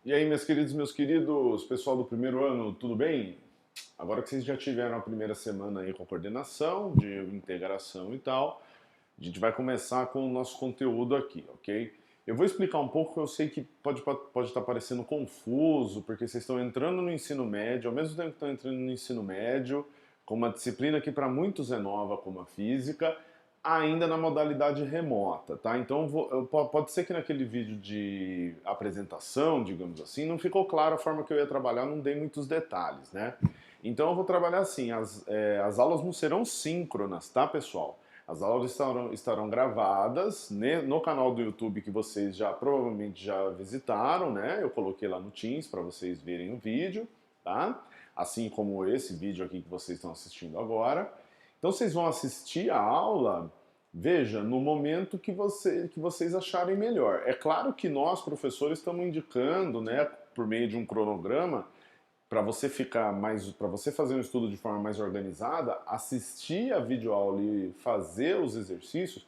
E aí, meus queridos, pessoal do primeiro ano, tudo bem? Agora que vocês já tiveram a primeira semana aí com a coordenação, de integração e tal, a gente vai começar com o nosso conteúdo aqui, ok? Eu vou explicar um pouco, eu sei que pode estar parecendo confuso, porque vocês estão entrando no ensino médio, ao mesmo tempo que estão entrando no ensino médio, com uma disciplina que para muitos é nova, como a física, ainda na modalidade remota, tá? Então pode ser que naquele vídeo de apresentação, digamos assim, não ficou claro a forma que eu ia trabalhar, não dei muitos detalhes, né? Então eu vou trabalhar assim, as aulas não serão síncronas, tá, pessoal? As aulas estarão gravadas no canal do YouTube que vocês já provavelmente já visitaram, né? Eu coloquei lá no Teams para vocês verem o vídeo, tá? Assim como esse vídeo aqui que vocês estão assistindo agora. Então vocês vão assistir a aula, veja, no momento que vocês acharem melhor. É claro que nós, professores, estamos indicando, né, por meio de um cronograma, para você fazer um estudo de forma mais organizada, assistir a videoaula e fazer os exercícios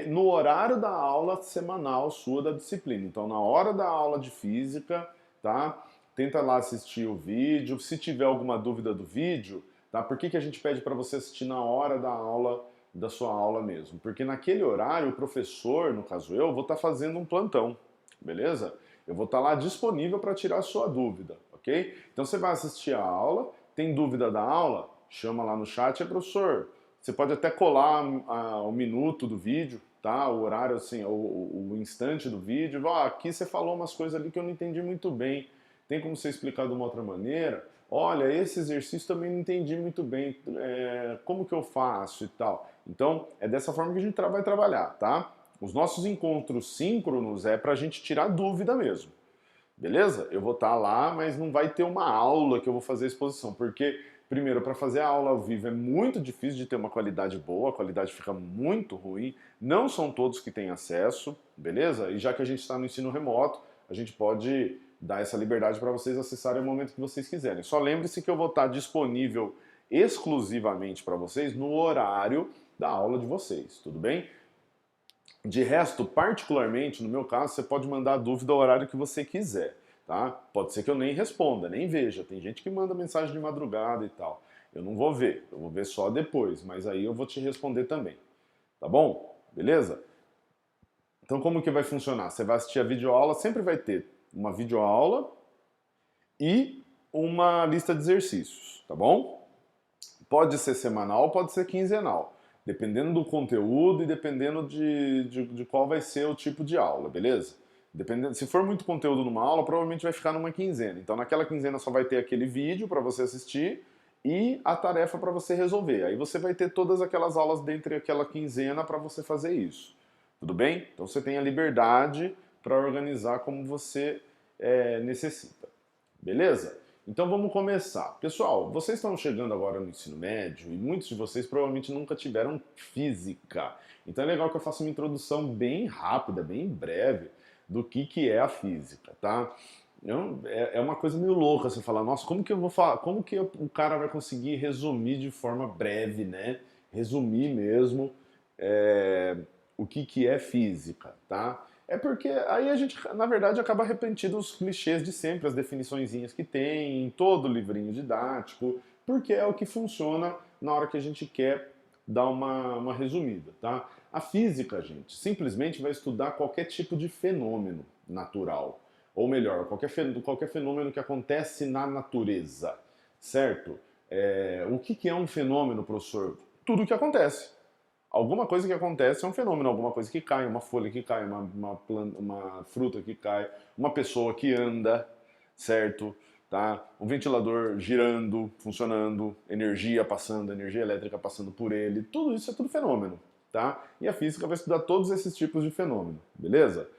no horário da aula semanal sua da disciplina. Então, na hora da aula de física, tá? Tenta lá assistir o vídeo. Se tiver alguma dúvida do vídeo, tá? Por que a gente pede para você assistir na hora da aula, da sua aula mesmo? Porque naquele horário, o professor, no caso eu, vou estar fazendo um plantão, beleza? Eu vou estar lá disponível para tirar a sua dúvida, ok? Então você vai assistir a aula, tem dúvida da aula? Chama lá no chat, professor. Você pode até colar o minuto do vídeo, tá? O horário, assim, o instante do vídeo. Aqui você falou umas coisas ali que eu não entendi muito bem. Tem como você explicar de uma outra maneira? Olha, esse exercício também não entendi muito bem. Como que eu faço e tal? Então, é dessa forma que a gente vai trabalhar, tá? Os nossos encontros síncronos é para a gente tirar dúvida mesmo. Beleza? Eu vou estar lá, mas não vai ter uma aula que eu vou fazer a exposição, porque, primeiro, para fazer a aula ao vivo é muito difícil de ter uma qualidade boa, a qualidade fica muito ruim, não são todos que têm acesso, beleza? E já que a gente está no ensino remoto, a gente pode dar essa liberdade para vocês acessarem o momento que vocês quiserem. Só lembre-se que eu vou estar disponível exclusivamente para vocês no horário da aula de vocês, tudo bem? De resto, particularmente, no meu caso, você pode mandar a dúvida ao horário que você quiser, tá? Pode ser que eu nem responda, nem veja. Tem gente que manda mensagem de madrugada e tal. Eu não vou ver, eu vou ver só depois, mas aí eu vou te responder também. Tá bom? Beleza? Então como que vai funcionar? Você vai assistir a videoaula, sempre vai ter uma videoaula e uma lista de exercícios, tá bom? Pode ser semanal, pode ser quinzenal. Dependendo do conteúdo e dependendo de qual vai ser o tipo de aula, beleza? Dependendo, se for muito conteúdo numa aula, provavelmente vai ficar numa quinzena. Então naquela quinzena só vai ter aquele vídeo para você assistir e a tarefa para você resolver. Aí você vai ter todas aquelas aulas dentro daquela quinzena para você fazer isso. Tudo bem? Então você tem a liberdade para organizar como você necessita. Beleza? Então vamos começar. Pessoal, vocês estão chegando agora no ensino médio e muitos de vocês provavelmente nunca tiveram física. Então é legal que eu faça uma introdução bem rápida, bem breve do que é a física, tá? É uma coisa meio louca você falar, nossa, como que eu vou falar, como que o cara vai conseguir resumir de forma breve, né? Resumir mesmo o que é física, tá? É porque aí a gente, na verdade, acaba repetindo os clichês de sempre, as definiçõezinhas que tem em todo livrinho didático, porque é o que funciona na hora que a gente quer dar uma resumida, tá? A física, gente, simplesmente vai estudar qualquer tipo de fenômeno natural. Ou melhor, qualquer fenômeno que acontece na natureza, certo? O que é um fenômeno, professor? Tudo que acontece. Alguma coisa que acontece é um fenômeno, alguma coisa que cai, uma folha que cai, uma fruta que cai, uma pessoa que anda, certo? Tá? Um ventilador girando, funcionando, energia passando, energia elétrica passando por ele, tudo isso é tudo fenômeno, tá? E a física vai estudar todos esses tipos de fenômeno, beleza?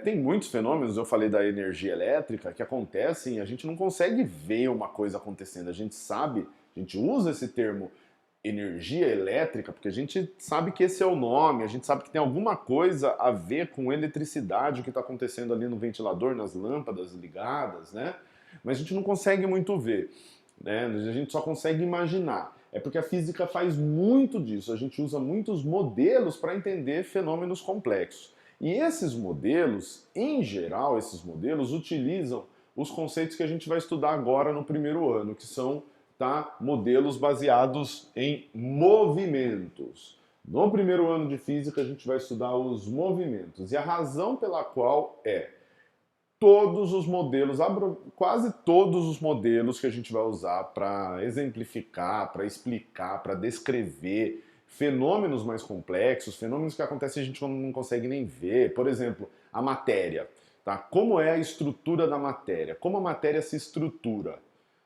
Tem muitos fenômenos, eu falei da energia elétrica, que acontecem e a gente não consegue ver uma coisa acontecendo, a gente sabe, a gente usa esse termo energia elétrica, porque a gente sabe que esse é o nome, a gente sabe que tem alguma coisa a ver com eletricidade, o que está acontecendo ali no ventilador, nas lâmpadas ligadas, né? Mas a gente não consegue muito ver, né? A gente só consegue imaginar. É porque a física faz muito disso, a gente usa muitos modelos para entender fenômenos complexos. E esses modelos, em geral, esses modelos utilizam os conceitos que a gente vai estudar agora no primeiro ano, que são modelos baseados em movimentos. No primeiro ano de física a gente vai estudar os movimentos. E a razão pela qual todos os modelos, quase todos os modelos que a gente vai usar para exemplificar, para explicar, para descrever fenômenos mais complexos, fenômenos que acontecem e a gente não consegue nem ver. Por exemplo, a matéria. Tá? Como é a estrutura da matéria? Como a matéria se estrutura,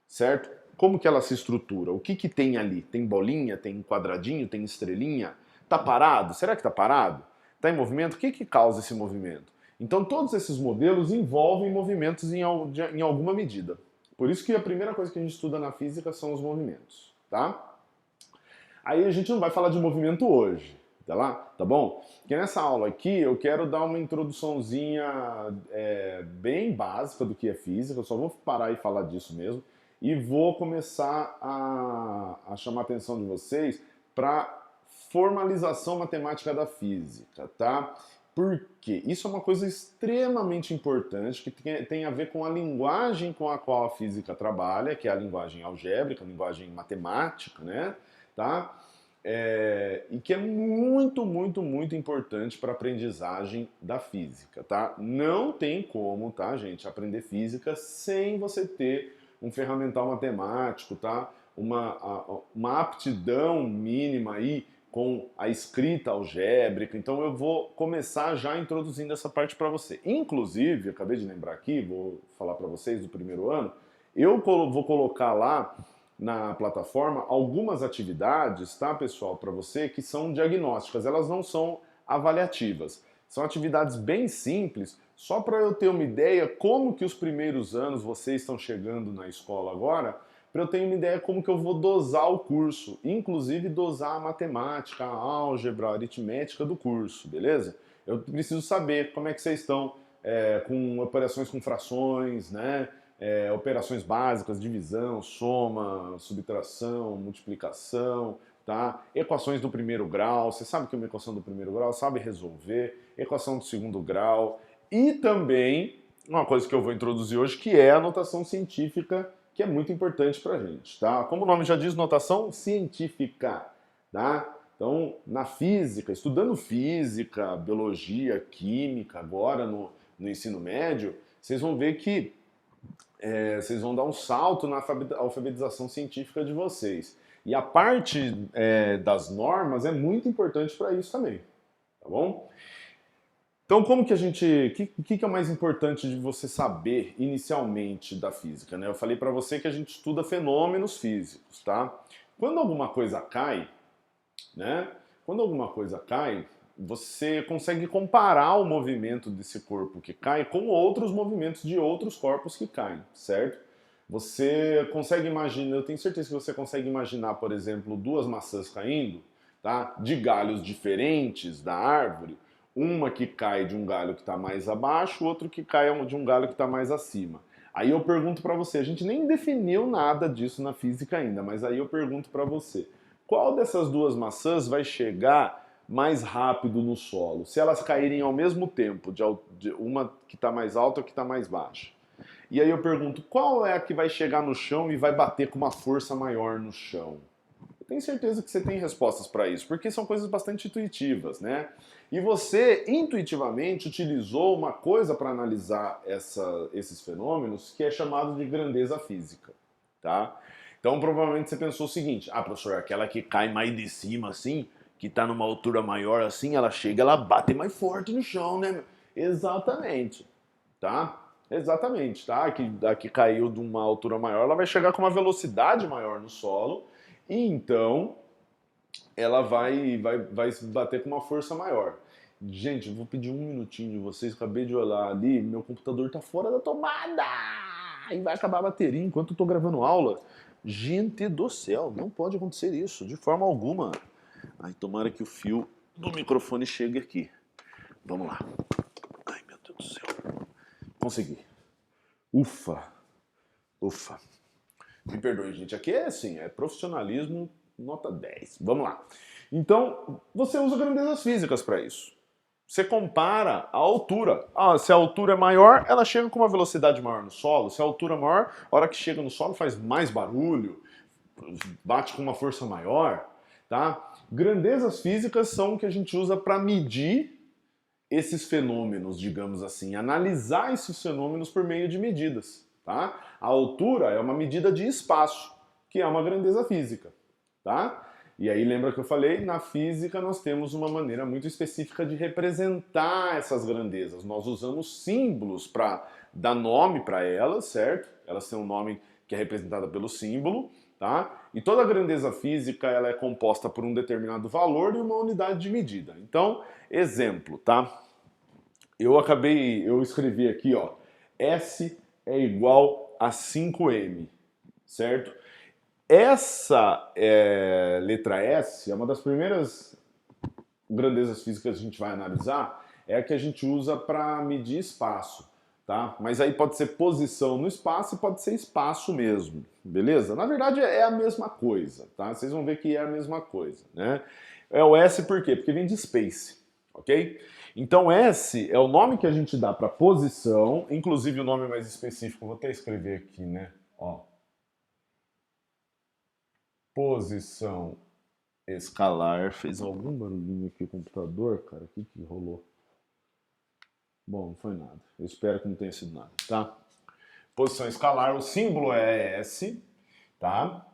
certo? Como que ela se estrutura? O que que tem ali? Tem bolinha? Tem quadradinho? Tem estrelinha? Tá parado? Será que tá parado? Tá em movimento? O que que causa esse movimento? Então todos esses modelos envolvem movimentos em alguma medida. Por isso que a primeira coisa que a gente estuda na física são os movimentos, tá? Aí a gente não vai falar de movimento hoje, tá lá? Tá bom? Porque nessa aula aqui eu quero dar uma introduçãozinha bem básica do que é física, eu só vou parar e falar disso mesmo, e vou começar a chamar a atenção de vocês para formalização matemática da física, tá? Porque isso é uma coisa extremamente importante que tem a ver com a linguagem com a qual a física trabalha, que é a linguagem algébrica, a linguagem matemática, né? Tá? E que é muito, muito, muito importante para a aprendizagem da física, tá? Não tem como, tá, gente, aprender física sem você ter um ferramental matemático, tá? Uma aptidão mínima aí com a escrita algébrica. Então eu vou começar já introduzindo essa parte para você. Inclusive, acabei de lembrar aqui, vou falar para vocês do primeiro ano, eu vou colocar lá na plataforma algumas atividades, tá, pessoal, para você, que são diagnósticas, elas não são avaliativas. São atividades bem simples, só para eu ter uma ideia como que os primeiros anos vocês estão chegando na escola agora, para eu ter uma ideia como que eu vou dosar o curso, inclusive dosar a matemática, a álgebra, a aritmética do curso, beleza? Eu preciso saber como é que vocês estão com operações com frações, né? Operações básicas, divisão, soma, subtração, multiplicação, tá? Equações do primeiro grau, você sabe que é uma equação do primeiro grau, sabe resolver, equação do segundo grau, e também uma coisa que eu vou introduzir hoje, que é a notação científica, que é muito importante pra gente, tá? Como o nome já diz, notação científica, tá? Então, na física, estudando física, biologia, química, agora no ensino médio, vocês vão ver que vocês vão dar um salto na alfabetização científica de vocês. E a parte das normas é muito importante para isso também, tá bom? Então, como que a gente... O que é o mais importante de você saber inicialmente da física, né? Eu falei para você que a gente estuda fenômenos físicos, tá? Quando alguma coisa cai, né? Quando alguma coisa cai, você consegue comparar o movimento desse corpo que cai com outros movimentos de outros corpos que caem, certo? Você consegue imaginar, eu tenho certeza que você consegue imaginar, por exemplo, duas maçãs caindo, tá? De galhos diferentes da árvore, uma que cai de um galho que está mais abaixo, outro que cai de um galho que está mais acima. Aí eu pergunto para você, a gente nem definiu nada disso na física ainda, mas aí eu pergunto para você, qual dessas duas maçãs vai chegar mais rápido no solo, se elas caírem ao mesmo tempo, de uma que está mais alta ou que está mais baixa? E aí eu pergunto, qual é a que vai chegar no chão e vai bater com uma força maior no chão? Eu tenho certeza que você tem respostas para isso, porque são coisas bastante intuitivas, né? E você, intuitivamente, utilizou uma coisa para analisar esses fenômenos que é chamado de grandeza física, tá? Então, provavelmente você pensou o seguinte, professor, aquela que cai mais de cima, assim, que está numa altura maior, assim, ela chega, ela bate mais forte no chão, né? Exatamente, tá? Exatamente, tá? A que caiu de uma altura maior, ela vai chegar com uma velocidade maior no solo, e então ela vai bater com uma força maior. Gente, eu vou pedir um minutinho de vocês, acabei de olhar ali, meu computador tá fora da tomada e vai acabar a bateria enquanto eu tô gravando aula. Gente do céu, não pode acontecer isso, de forma alguma. Ai, tomara que o fio do microfone chegue aqui. Vamos lá. Ai, meu Deus do céu. Consegui. Ufa. Ufa. Me perdoe, gente. Aqui é assim, é profissionalismo nota 10. Vamos lá. Então, você usa grandezas físicas para isso, você compara a altura. Ah, se a altura é maior, ela chega com uma velocidade maior no solo. Se a altura é maior, a hora que chega no solo faz mais barulho, bate com uma força maior, tá? Grandezas físicas são o que a gente usa para medir esses fenômenos, digamos assim, analisar esses fenômenos por meio de medidas, tá? A altura é uma medida de espaço, que é uma grandeza física, tá? E aí lembra que eu falei, na física nós temos uma maneira muito específica de representar essas grandezas. Nós usamos símbolos para dar nome para elas, certo? Elas têm um nome que é representado pelo símbolo, tá? E toda grandeza física ela é composta por um determinado valor e uma unidade de medida. Então, exemplo, tá? Eu escrevi aqui, ó, S é igual a 5m, certo? Essa letra S é uma das primeiras grandezas físicas que a gente vai analisar, é a que a gente usa para medir espaço, tá? Mas aí pode ser posição no espaço e pode ser espaço mesmo, beleza? Na verdade é a mesma coisa, tá? Vocês vão ver que é a mesma coisa, né? É o S por quê? Porque vem de space, ok? Então S é o nome que a gente dá para posição, inclusive o nome mais específico, vou até escrever aqui, né? Ó. Posição escalar. Fez algum barulhinho aqui o computador, cara? O que rolou? Bom, não foi nada. Eu espero que não tenha sido nada, tá? Posição escalar, o símbolo é S, tá?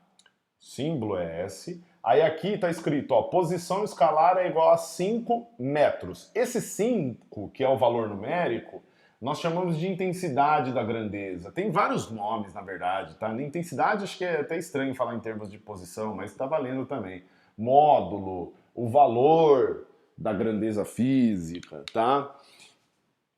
Símbolo é S. Aí aqui está escrito, ó, posição escalar é igual a 5 metros. Esse 5, que é o valor numérico, nós chamamos de intensidade da grandeza. Tem vários nomes, na verdade, tá? Na intensidade acho que é até estranho falar em termos de posição, mas está valendo também. Módulo, o valor da grandeza física, tá?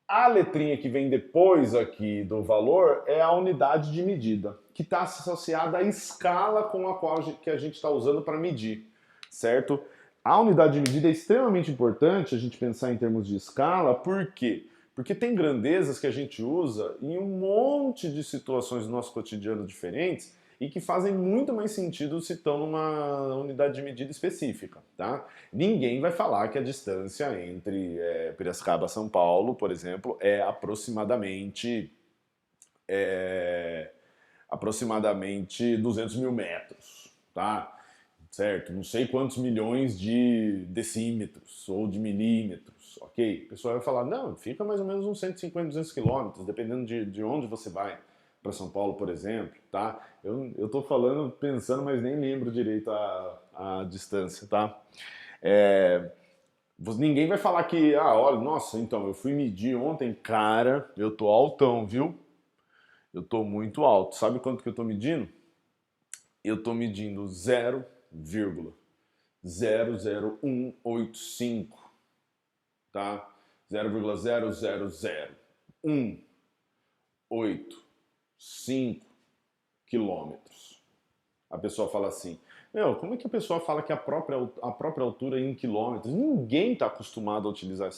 A letrinha que vem depois aqui do valor é a unidade de medida, que está associada à escala com a qual que a gente está usando para medir, certo? A unidade de medida é extremamente importante a gente pensar em termos de escala, por quê? Porque tem grandezas que a gente usa em um monte de situações do nosso cotidiano diferentes e que fazem muito mais sentido se estão numa unidade de medida específica, tá? Ninguém vai falar que a distância entre Piracicaba e São Paulo, por exemplo, é aproximadamente 200 mil metros, tá? Certo? Não sei quantos milhões de decímetros ou de milímetros, ok? O pessoal vai falar, não, fica mais ou menos uns 150, 200 quilômetros, dependendo de onde você vai. Para São Paulo, por exemplo, tá? Eu tô falando, pensando, mas nem lembro direito a distância, tá? Ninguém vai falar que, olha, nossa, então, eu fui medir ontem, cara, eu tô altão, viu? Eu tô muito alto. Sabe quanto que eu tô medindo? Eu tô medindo 0,00185, tá? 0,0000185 quilômetros. A pessoa fala assim, meu, como é que a pessoa fala que a própria altura é em quilômetros? Ninguém está acostumado a utilizar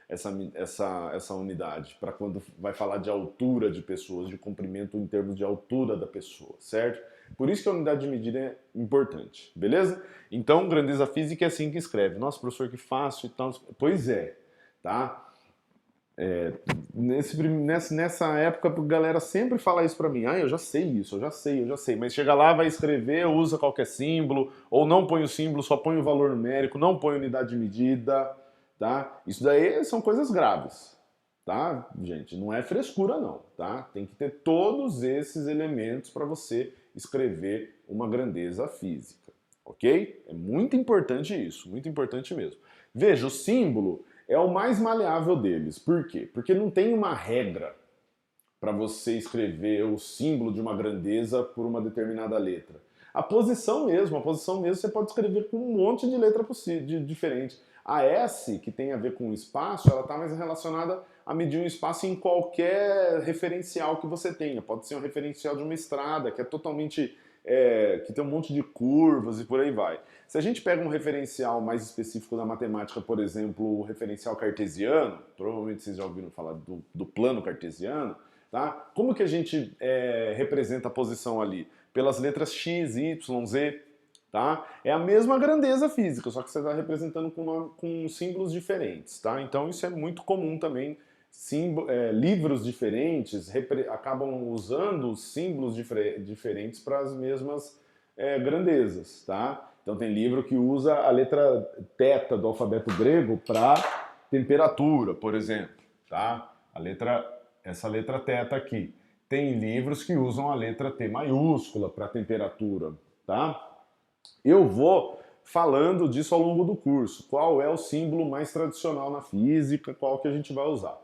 essa unidade para quando vai falar de altura de pessoas, de comprimento em termos de altura da pessoa, certo? Por isso que a unidade de medida é importante, beleza? Então, grandeza física é assim que escreve. Nossa, professor, que fácil e tal. Pois é, tá? Nessa época a galera sempre fala isso pra mim, eu já sei isso, eu já sei, mas chega lá, vai escrever, usa qualquer símbolo, ou não põe o símbolo, só põe o valor numérico, não põe unidade de medida, tá? Isso daí são coisas graves, tá, gente? Não é frescura não, tá? Tem que ter todos esses elementos para você escrever uma grandeza física, ok? É muito importante isso, muito importante mesmo. Veja, o símbolo é o mais maleável deles. Por quê? Porque não tem uma regra para você escrever o símbolo de uma grandeza por uma determinada letra. A posição mesmo você pode escrever com um monte de letra diferente. A S, que tem a ver com o espaço, ela está mais relacionada a medir um espaço em qualquer referencial que você tenha. Pode ser um referencial de uma estrada, que é totalmente que tem um monte de curvas e por aí vai. Se a gente pega um referencial mais específico da matemática, por exemplo, o referencial cartesiano, provavelmente vocês já ouviram falar do plano cartesiano, tá? Como que a gente representa a posição ali? Pelas letras x, y, z, tá? É a mesma grandeza física, só que você está representando com símbolos diferentes, tá? Então isso é muito comum também. Livros diferentes acabam usando símbolos diferentes para as mesmas grandezas, tá? Então tem livro que usa a letra teta do alfabeto grego para temperatura, por exemplo, tá? Essa letra teta aqui. Tem livros que usam a letra T maiúscula para temperatura, tá? Eu vou falando disso ao longo do curso. Qual é o símbolo mais tradicional na física, qual que a gente vai usar.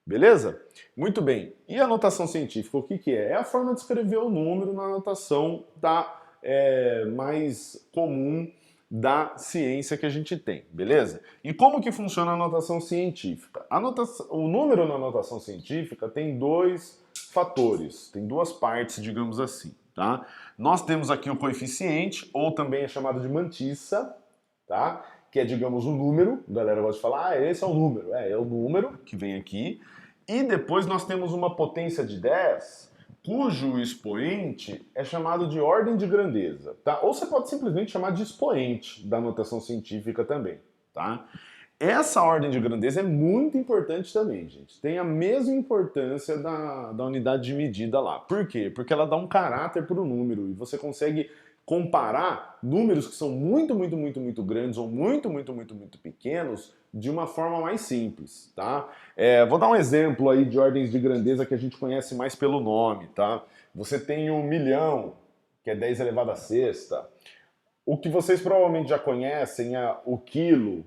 Beleza? Muito bem. E a notação científica, o que, que é? É a forma de escrever o número na notação mais comum da ciência que a gente tem, beleza? E como que funciona a notação científica? O número na notação científica tem dois fatores, tem duas partes, digamos assim, tá? Nós temos aqui o coeficiente, ou também é chamado de mantissa, tá? Que é, digamos, um número. A galera gosta de falar, esse é o número. É o número que vem aqui. E depois nós temos uma potência de 10, cujo expoente é chamado de ordem de grandeza, tá? Ou você pode simplesmente chamar de expoente da notação científica também, tá? Essa ordem de grandeza é muito importante também, gente. Tem a mesma importância da unidade de medida lá. Por quê? Porque ela dá um caráter para o número e você consegue comparar números que são muito grandes ou muito pequenos de uma forma mais simples, tá? Vou dar um exemplo aí de ordens de grandeza que a gente conhece mais pelo nome, tá? Você tem 1.000.000, que é 10 elevado à sexta. O que vocês provavelmente já conhecem é o quilo,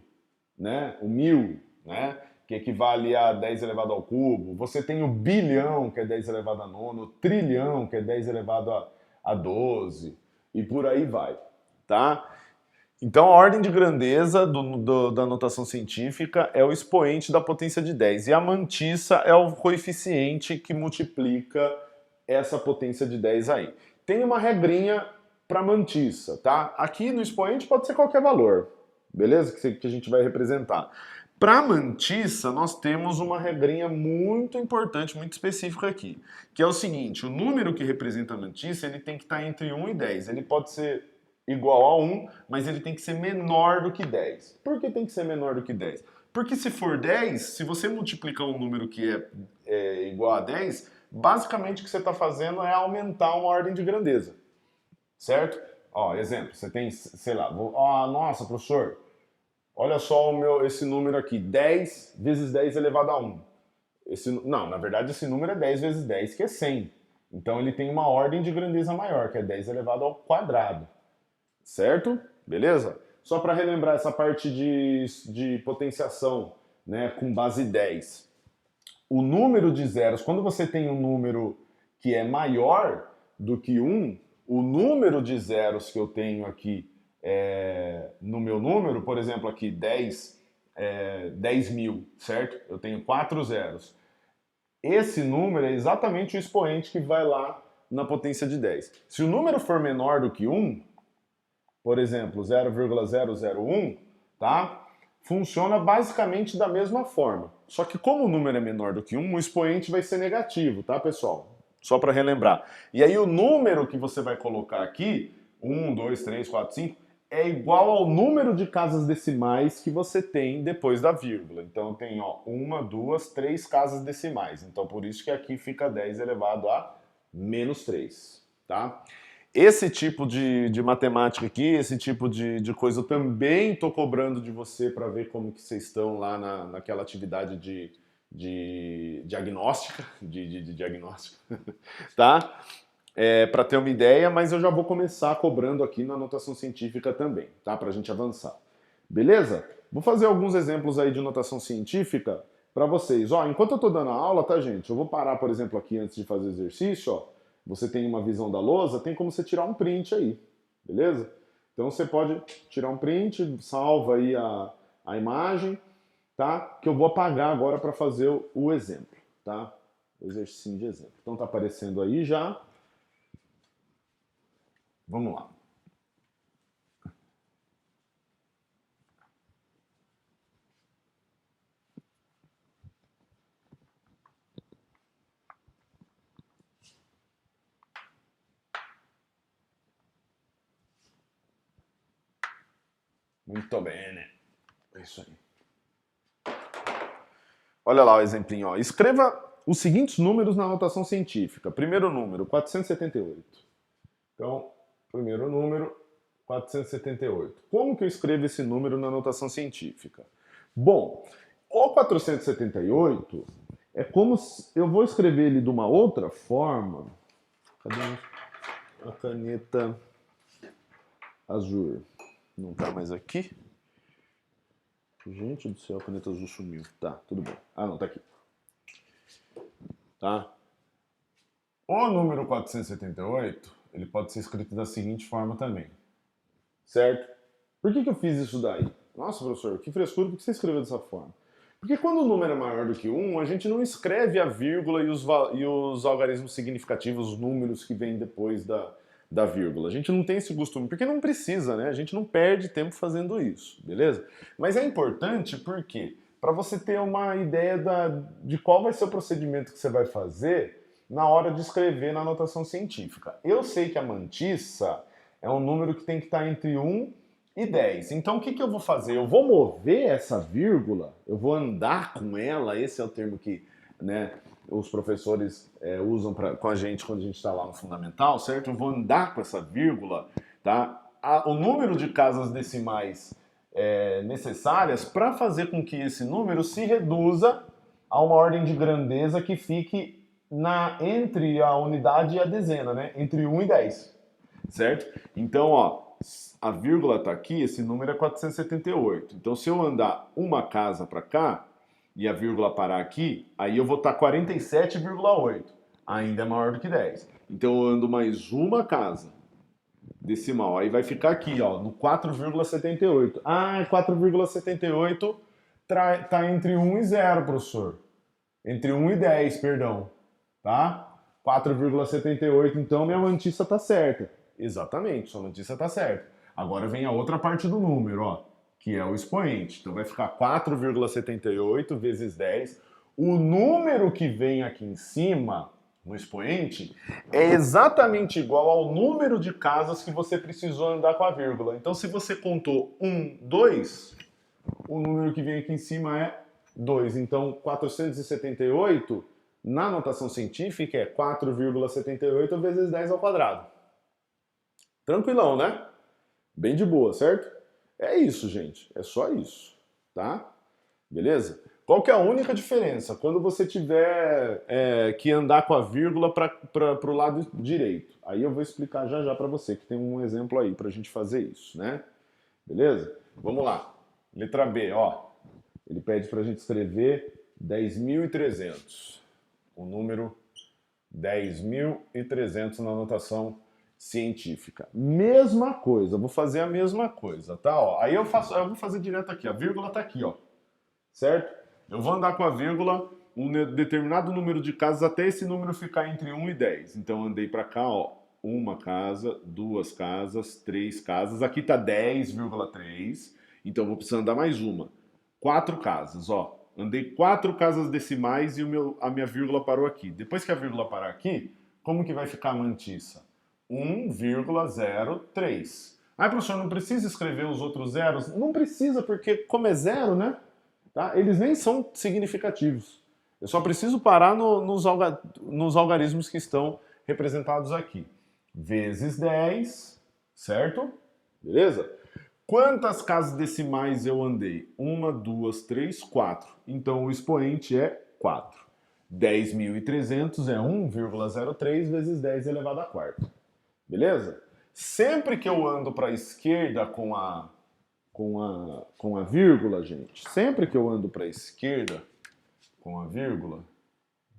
né? O 1.000, né? Que equivale a 10 elevado ao cubo. Você tem o bilhão, que é 10 elevado a nono, o trilhão, que é 10 elevado a 12, e por aí vai, tá? Então a ordem de grandeza da notação científica é o expoente da potência de 10, e a mantissa é o coeficiente que multiplica essa potência de 10 aí. Tem uma regrinha para mantissa, tá? Aqui no expoente pode ser qualquer valor, beleza? Que a gente vai representar. Para mantissa, nós temos uma regrinha muito importante, muito específica aqui, que é o seguinte: o número que representa a mantissa, ele tem que estar entre 1 e 10. Ele pode ser igual a 1, mas ele tem que ser menor do que 10. Por que tem que ser menor do que 10? Porque se for 10, se você multiplicar um número que é igual a 10, basicamente o que você está fazendo é aumentar uma ordem de grandeza, certo? Ó, exemplo, você tem, sei lá, nossa, professor, olha só esse número aqui, 10 vezes 10 elevado a 1. Não, na verdade esse número é 10 vezes 10, que é 100. Então ele tem uma ordem de grandeza maior, que é 10 elevado ao quadrado. Certo? Beleza? Só para relembrar essa parte de potenciação, né, com base 10. O número de zeros, quando você tem um número que é maior do que 1, o número de zeros que eu tenho aqui no meu número, por exemplo, aqui 10.000, certo? Eu tenho 4 zeros. Esse número é exatamente o expoente que vai lá na potência de 10. Se o número for menor do que 1, por exemplo, 0,001, tá? Funciona basicamente da mesma forma. Só que como o número é menor do que 1, o expoente vai ser negativo, tá, pessoal? Só para relembrar. E aí o número que você vai colocar aqui, 1, 2, 3, 4, 5, é igual ao número de casas decimais que você tem depois da vírgula. Então tem, ó, 1, 2, 3 casas decimais. Então por isso que aqui fica 10 elevado a menos 3, tá? Esse tipo de matemática aqui, esse tipo de coisa, eu também estou cobrando de você para ver como que vocês estão lá naquela atividade de diagnóstica, de diagnóstico, tá? Para ter uma ideia, mas eu já vou começar cobrando aqui na notação científica também, tá? Para a gente avançar. Beleza? Vou fazer alguns exemplos aí de notação científica para vocês. Ó, enquanto eu estou dando a aula, tá, gente? Eu vou parar, por exemplo, aqui antes de fazer o exercício, ó. Você tem uma visão da lousa, tem como você tirar um print aí, beleza? Então você pode tirar um print, salva aí a imagem, tá? Que eu vou apagar agora para fazer o exemplo, tá? O exercício de exemplo. Então tá aparecendo aí já. Vamos lá. Muito bem, né? É isso aí. Olha lá o exemplinho, ó. Escreva os seguintes números na notação científica. Primeiro número, 478. Então, primeiro número, 478. Como que eu escrevo esse número na notação científica? Bom, o 478 é como se eu vou escrever ele de uma outra forma. Cadê a caneta azul? Não tá mais aqui? Gente do céu, a caneta azul sumiu. Tá, tudo bem. Ah, não, tá aqui. Tá? O número 478, ele pode ser escrito da seguinte forma também. Certo? Por que eu fiz isso daí? Nossa, professor, que frescura, por que você escreveu dessa forma? Porque quando o número é maior do que 1, a gente não escreve a vírgula e os algarismos significativos, os números que vêm depois da vírgula. A gente não tem esse costume, porque não precisa, né? A gente não perde tempo fazendo isso, beleza? Mas é importante porque, para você ter uma ideia de qual vai ser o procedimento que você vai fazer na hora de escrever na notação científica. Eu sei que a mantissa é um número que tem que estar entre 1 e 10. Então o que eu vou fazer? Eu vou mover essa vírgula, eu vou andar com ela, esse é o termo que, né, os professores usam com a gente quando a gente está lá no fundamental, certo? Eu vou andar com essa vírgula, tá? O número de casas decimais necessárias para fazer com que esse número se reduza a uma ordem de grandeza que fique entre a unidade e a dezena, né? Entre 1 e 10, certo? Então, ó, a vírgula está aqui, esse número é 478. Então, se eu andar uma casa para cá e a vírgula parar aqui, aí eu vou estar 47,8. Ainda é maior do que 10. Então, eu ando mais uma casa decimal. Aí vai ficar aqui, ó, no 4,78. Ah, 4,78 tá entre 1 e 0, professor. Entre 1 e 10, perdão. Tá? 4,78, então minha mantissa tá certa. Exatamente, sua mantissa tá certa. Agora vem a outra parte do número, ó, que é o expoente. Então vai ficar 4,78 vezes 10. O número que vem aqui em cima, no expoente, é exatamente igual ao número de casas que você precisou andar com a vírgula. Então se você contou 1, 2, o número que vem aqui em cima é 2. Então 478... na notação científica é 4,78 vezes 10 ao quadrado. Tranquilão, né? Bem de boa, certo? É isso, gente. É só isso, tá? Beleza? Qual que é a única diferença? Quando você tiver que andar com a vírgula para o lado direito. Aí eu vou explicar já já para você, que tem um exemplo aí para a gente fazer isso, né? Beleza? Vamos lá. Letra B, ó. Ele pede para a gente escrever 10.300. O número 10.300 na notação científica. Mesma coisa, vou fazer a mesma coisa, tá? Ó, aí eu vou fazer direto aqui, a vírgula tá aqui, ó. Certo? Eu vou andar com a vírgula um determinado número de casas até esse número ficar entre 1 e 10. Então andei para cá, ó, uma casa, duas casas, três casas. Aqui tá 10,3, então vou precisar andar mais uma. 4 casas, ó. Andei 4 casas decimais e a minha vírgula parou aqui. Depois que a vírgula parar aqui, como que vai ficar a mantissa? 1,03. Ah, professor, não precisa escrever os outros zeros? Não precisa, porque como é zero, né? Tá? Eles nem são significativos. Eu só preciso parar nos algarismos que estão representados aqui. Vezes 10, certo? Beleza? Quantas casas decimais eu andei? 1, 2, 3, 4. Então o expoente é 4. 10.300 é 1,03 vezes 10 elevado à quarta. Beleza? Sempre que eu ando para a esquerda com a vírgula, gente, sempre que eu ando para a esquerda com a vírgula,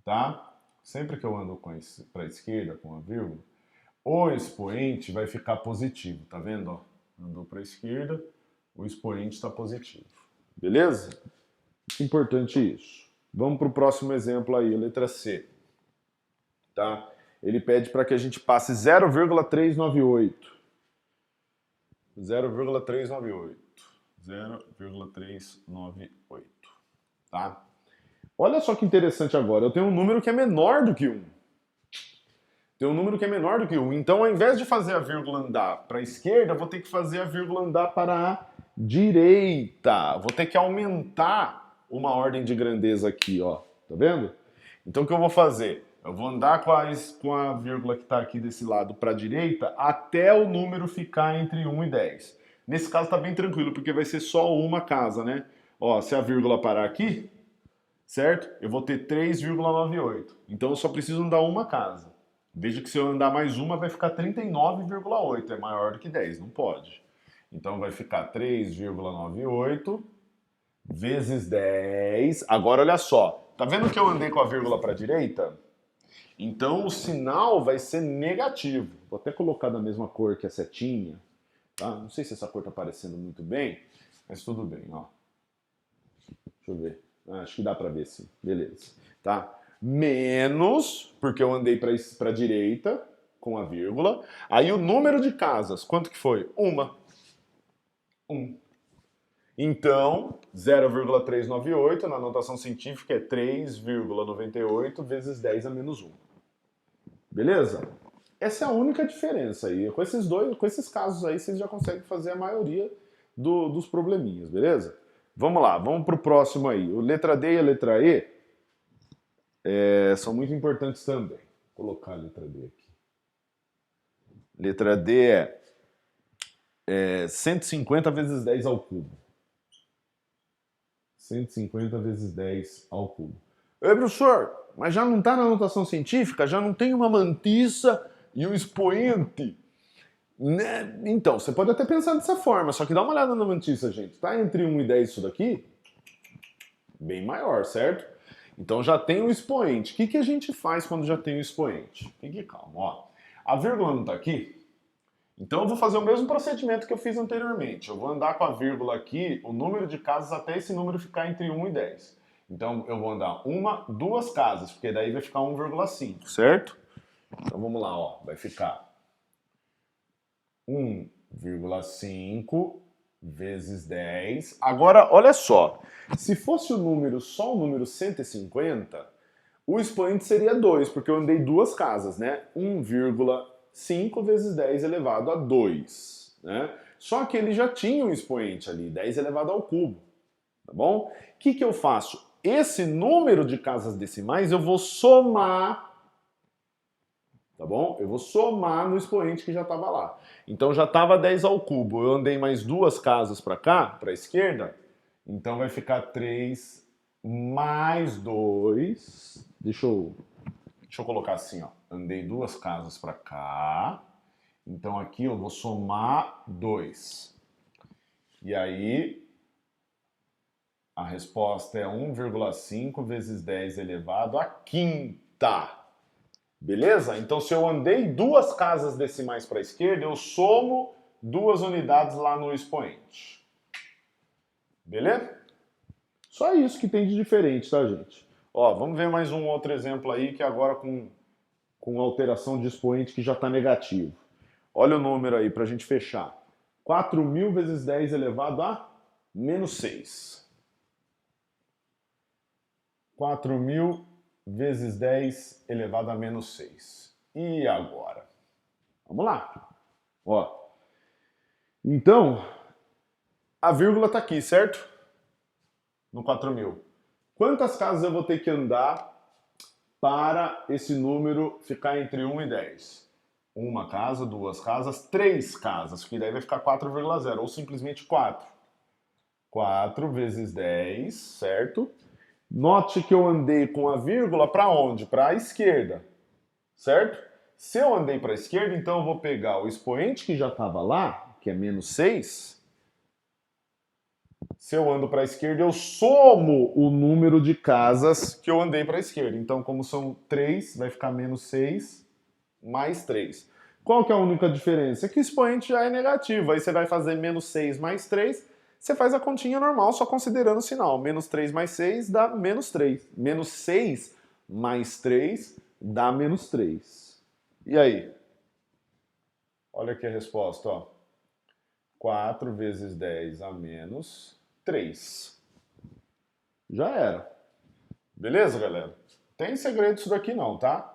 tá? Sempre que eu ando para a esquerda com a vírgula, o expoente vai ficar positivo, tá vendo? Ó? Andou para a esquerda, o expoente está positivo. Beleza? Importante isso. Vamos para o próximo exemplo aí, a letra C. Tá? Ele pede para que a gente passe 0,398. 0,398. 0,398. Tá? Olha só que interessante agora. Eu tenho um número que é menor do que 1. Tem um número que é menor do que 1. Então, ao invés de fazer a vírgula andar para a esquerda, eu vou ter que fazer a vírgula andar para a direita. Vou ter que aumentar uma ordem de grandeza aqui, ó. Tá vendo? Então o que eu vou fazer? Eu vou andar com a vírgula que está aqui desse lado para a direita até o número ficar entre 1 e 10. Nesse caso está bem tranquilo, porque vai ser só uma casa, né? Ó, se a vírgula parar aqui, certo? Eu vou ter 3,98. Então eu só preciso andar uma casa. Veja que se eu andar mais uma, vai ficar 39,8. É maior do que 10, não pode. Então vai ficar 3,98 vezes 10. Agora olha só. Tá vendo que eu andei com a vírgula para a direita? Então o sinal vai ser negativo. Vou até colocar da mesma cor que a setinha. Tá? Não sei se essa cor tá aparecendo muito bem, mas tudo bem, ó. Deixa eu ver. Acho que dá para ver sim. Beleza. Tá? Menos, porque eu andei para a direita com a vírgula. Aí o número de casas, quanto que foi? Uma. 1. Então, 0,398 na notação científica é 3,98 vezes 10 a menos 1. Beleza? Essa é a única diferença aí. Com esses casos aí, vocês já conseguem fazer a maioria dos probleminhas, beleza? Vamos lá, vamos para o próximo aí. O letra D e a letra E são muito importantes também. Vou colocar a letra D aqui. Letra D é 150 vezes 10 ao cubo. 150 vezes 10 ao cubo. Ei, professor, mas já não está na notação científica? Já não tem uma mantissa e um expoente? Né? Então, você pode até pensar dessa forma, só que dá uma olhada na mantissa, gente. Tá entre 1 e 10 isso daqui? Bem maior, certo? Então já tem o expoente. O que a gente faz quando já tem o expoente? Fique calmo, ó. A vírgula não está aqui? Então eu vou fazer o mesmo procedimento que eu fiz anteriormente. Eu vou andar com a vírgula aqui, o número de casas até esse número ficar entre 1 e 10. Então eu vou andar duas casas, porque daí vai ficar 1,5, certo? Então vamos lá, ó. Vai ficar 1,5 vezes 10. Agora, olha só. Se fosse só o número 150, o expoente seria 2, porque eu andei duas casas, né? 1,5 vezes 10 elevado a 2, né? Só que ele já tinha um expoente ali, 10 elevado ao cubo, tá bom? O que eu faço? Esse número de casas decimais eu vou somar, tá bom? Eu vou somar no expoente que já estava lá. Então já estava 10 ao cubo, eu andei mais duas casas para cá, para a esquerda, então vai ficar 3 mais 2. Deixa eu colocar assim, ó. Andei duas casas para cá. Então aqui eu vou somar 2. E aí a resposta é 1,5 vezes 10 elevado à quinta. Beleza? Então se eu andei duas casas decimais para a esquerda, eu somo duas unidades lá no expoente. Beleza? Só isso que tem de diferente, tá, gente? Ó, vamos ver mais um outro exemplo aí, que agora com alteração de expoente que já está negativo. Olha o número aí para a gente fechar. 4.000 vezes 10 elevado a menos 6. 4.000 vezes 10 elevado a menos 6. E agora? Vamos lá. Ó. Então, a vírgula está aqui, certo? No 4.000. Quantas casas eu vou ter que andar para esse número ficar entre 1 e 10? Uma casa, duas casas, três casas, que daí vai ficar 4,0, ou simplesmente 4. 4 vezes 10, certo? Note que eu andei com a vírgula para onde? Para a esquerda, certo? Se eu andei para a esquerda, então eu vou pegar o expoente que já estava lá, que é menos 6. Se eu ando para a esquerda, eu somo o número de casas que eu andei para a esquerda. Então, como são 3, vai ficar menos 6 mais 3. Qual que é a única diferença? É que o expoente já é negativo. Aí você vai fazer menos 6 mais 3, você faz a continha normal, só considerando o sinal. Menos 3 mais 6 dá menos 3. Menos 6 mais 3 dá menos 3. E aí? Olha aqui a resposta, ó. 4 vezes 10 a menos 3. Já era. Beleza, galera? Tem segredo isso daqui não, tá?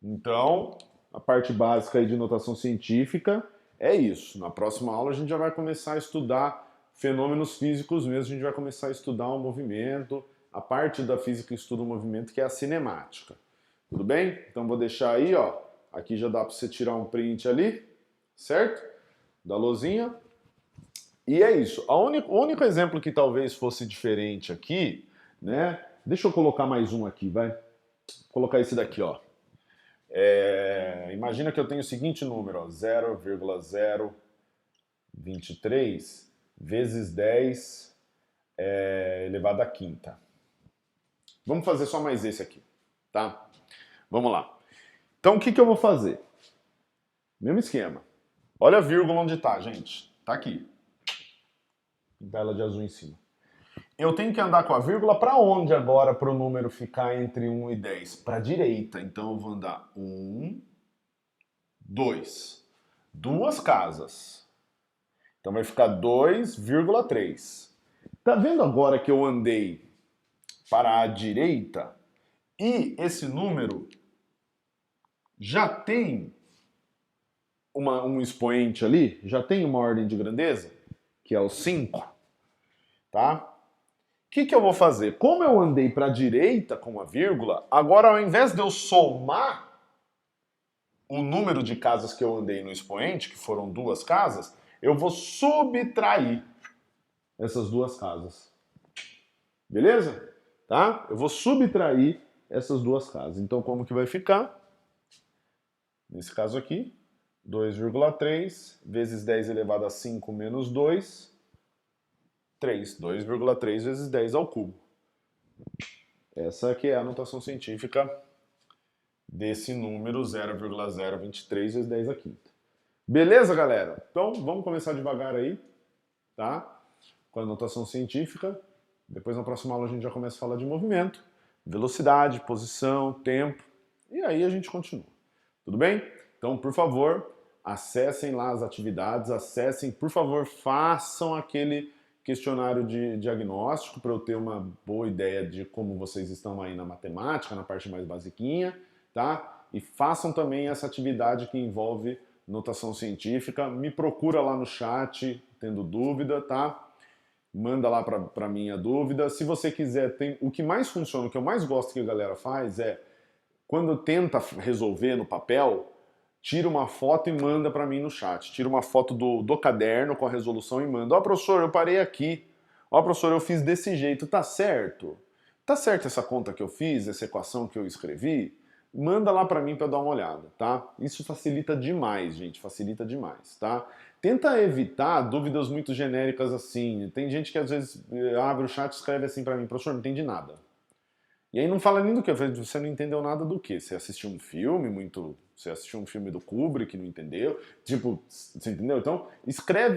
Então, a parte básica aí de notação científica é isso. Na próxima aula a gente já vai começar a estudar fenômenos físicos mesmo, a gente vai começar a estudar o movimento, a parte da física que estuda o movimento, que é a cinemática. Tudo bem? Então vou deixar aí, ó. Aqui já dá para você tirar um print ali, certo? Da lousinha. E é isso. O único exemplo que talvez fosse diferente aqui, né? Deixa eu colocar mais um aqui, vai. Vou colocar esse daqui, ó. Imagina que eu tenho o seguinte número, 0,023 vezes 10 elevado à quinta. Vamos fazer só mais esse aqui, tá? Vamos lá. Então o que eu vou fazer? Mesmo esquema. Olha a vírgula onde tá, gente. Tá aqui. Pintar ela de azul em cima. Eu tenho que andar com a vírgula para onde agora para o número ficar entre 1 e 10? Para a direita. Então eu vou andar 1, 2. Duas casas. Então vai ficar 2,3. Tá vendo agora que eu andei para a direita e esse número já tem um expoente ali, já tem uma ordem de grandeza, que é o 5, tá? O que eu vou fazer? Como eu andei para a direita com a vírgula, agora ao invés de eu somar o número de casas que eu andei no expoente, que foram duas casas, eu vou subtrair essas duas casas. Beleza? Tá? Eu vou subtrair essas duas casas. Então como que vai ficar? Nesse caso aqui, 2,3 vezes 10 elevado a 5 menos 2, 3. 2,3 vezes 10 ao cubo. Essa aqui é a notação científica desse número 0,023 vezes 10 à quinta. Beleza, galera? Então, vamos começar devagar aí, tá? Com a notação científica. Depois, na próxima aula, a gente já começa a falar de movimento, velocidade, posição, tempo. E aí a gente continua. Tudo bem? Então, por favor, acessem lá as atividades, acessem, por favor, façam aquele questionário de diagnóstico para eu ter uma boa ideia de como vocês estão aí na matemática, na parte mais basiquinha, tá? E façam também essa atividade que envolve notação científica. Me procura lá no chat, tendo dúvida, tá? Manda lá para mim a dúvida. Se você quiser, o que mais funciona, o que eu mais gosto que a galera faz é, quando tenta resolver no papel, tira uma foto e manda para mim no chat. Tira uma foto do caderno com a resolução e manda. Ó, professor, eu parei aqui. Ó, professor, eu fiz desse jeito. Tá certo? Tá certo essa conta que eu fiz, essa equação que eu escrevi? Manda lá para mim para dar uma olhada, tá? Isso facilita demais, gente. Facilita demais, tá? Tenta evitar dúvidas muito genéricas assim. Tem gente que às vezes abre o chat e escreve assim para mim, professor, não entendi nada. E aí não fala nem do que, você não entendeu nada do que. Você assistiu um filme você assistiu um filme do Kubrick, não entendeu? Tipo, você entendeu? Então,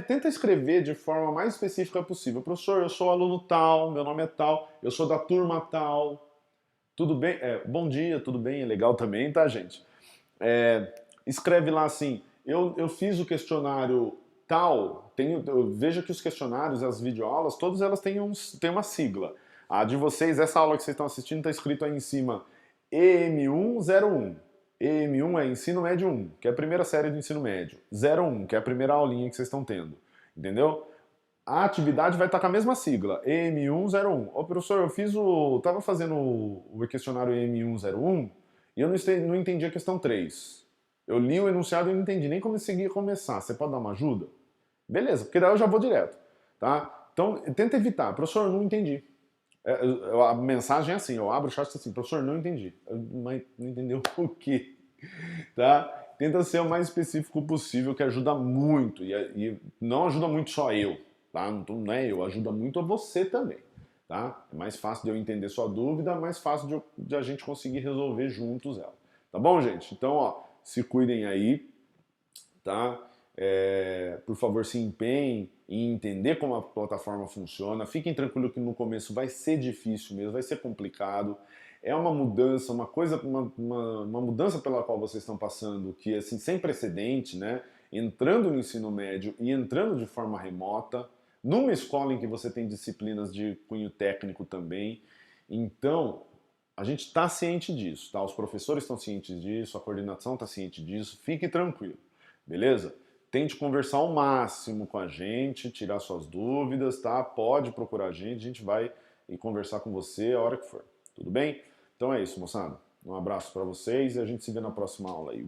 tenta escrever de forma mais específica possível. Professor, eu sou aluno tal, meu nome é tal, eu sou da turma tal. Tudo bem? Bom dia, tudo bem? É legal também, tá, gente? Escreve lá assim, eu fiz o questionário tal, veja que os questionários, as videoaulas, todas elas têm uma sigla. A de vocês, essa aula que vocês estão assistindo, está escrito aí em cima EM101. EM1 é Ensino Médio 1, que é a primeira série do ensino médio. 01, que é a primeira aulinha que vocês estão tendo. Entendeu? A atividade vai estar com a mesma sigla, EM101. Ô, professor, tava fazendo o questionário EM101 e eu não entendi a questão 3. Eu li o enunciado e não entendi nem como conseguia começar. Você pode dar uma ajuda? Beleza, porque daí eu já vou direto, tá? Então, tenta evitar. Professor, eu não entendi. A mensagem é assim, eu abro o chat e assim, professor, não entendi. Mas não entendeu o quê? Tá? Tenta ser o mais específico possível, que ajuda muito. E não ajuda muito só eu, tá? Não é eu, ajuda muito a você também, tá? É mais fácil de eu entender sua dúvida, mais fácil de a gente conseguir resolver juntos ela. Tá bom, gente? Então, ó, se cuidem aí, tá? Por favor, se empenhem em entender como a plataforma funciona. Fiquem tranquilos que no começo vai ser difícil mesmo, vai ser complicado. É uma mudança, uma mudança pela qual vocês estão passando, que é assim, sem precedente, né? Entrando no ensino médio e entrando de forma remota, numa escola em que você tem disciplinas de cunho técnico também. Então, a gente está ciente disso, tá? Os professores estão cientes disso, a coordenação está ciente disso, fique tranquilo, beleza? Tente conversar ao máximo com a gente, tirar suas dúvidas, tá? Pode procurar a gente vai ir conversar com você a hora que for. Tudo bem? Então é isso, moçada. Um abraço para vocês e a gente se vê na próxima aula aí.